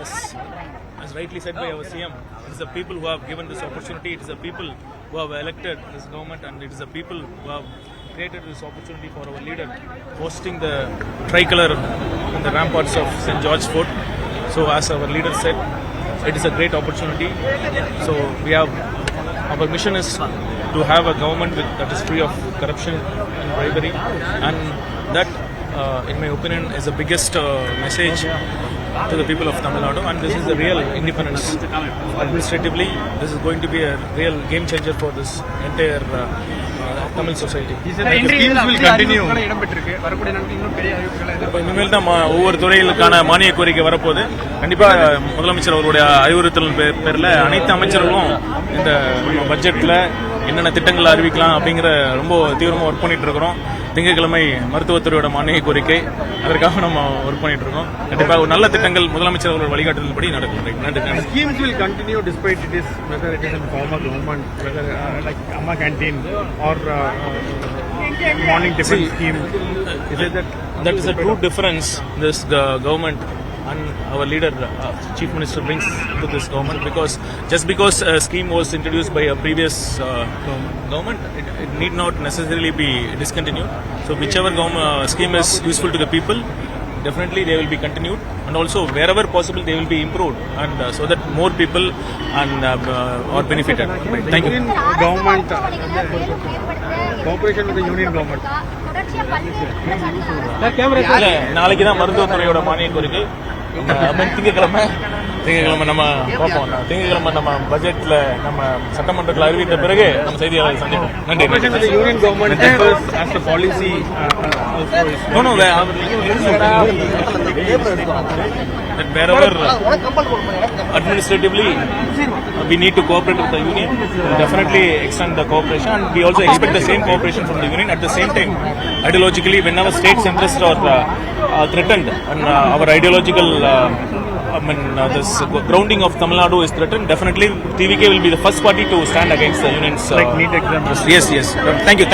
as rightly said by our CM, it is the people who have given this opportunity, it is the people who have elected this government, and it is the people who have created this opportunity for our leader hosting the tricolour in the ramparts of St. George Fort. So as our leader said, it is a great opportunity. So our mission is to have a government that is free of corruption and bribery, and that in my opinion is the biggest message to the people of Tamil Nadu, and this is the real independence. Administratively, this is going to be a real game changer for this entire Tamil society. Schemes will continue. இனிமேல் தான் ஒவ்வொரு துறைகளுக்கான மானிய கோரிக்கை வரப்போகுது. கண்டிப்பாக முதலமைச்சர் அவருடைய அறிவுறுத்தல் பேரில் அனைத்து அமைச்சர்களும் இந்த பட்ஜெட்டில் என்னென்ன திட்டங்களை அறிவிக்கலாம் அப்படிங்கிற ரொம்ப தீவிரமாக ஒர்க் பண்ணிட்டு இருக்கிறோம். திங்கட்கிழமை மருத்துவத்துறையோட மானிய கோரிக்கை, அதற்காக நம்ம ஒர்க் பண்ணிட்டு இருக்கோம். கண்டிப்பாக ஒரு நல்ல திட்டங்கள் முதலமைச்சர் அவர்கள் வழிகாட்டுதல்படி நடக்கும். நன்றி. Schemes will continue despite whether it is in former government, whether like Amma Canteen or morning tiffin scheme. Is it that is a true difference this government and our leader, Chief Minister, brings to this government, because just because a scheme was introduced by a previous government, it need not necessarily be discontinued. So whichever scheme is useful to the people, definitely they will be continued, and also wherever possible they will be improved, and so that more people are benefited. Thank you. Union government cooperation with the union government. நாளைக்கு தான் மருத்துவத்துறையோட மானிய கோரிக்கை. திங்கக்கிழமை நம்ம பார்ப்போம். திங்கக்கிழமை நம்ம பட்ஜெட்ல நம்ம சட்டமன்றத்தில் அறிவித்த பிறகு நம்ம செய்தியாளர்கள் சந்திப்போம். நன்றி. Union government as a policy. No, that wherever administratively we need to cooperate with the union, definitely extend the cooperation, and we also expect the same cooperation from the union. At the same time, ideologically, whenever state's interests are threatened and our ideological this grounding of Tamil Nadu is threatened, definitely TVK will be the first party to stand against the union's like NEET exam. Yes. Thank you.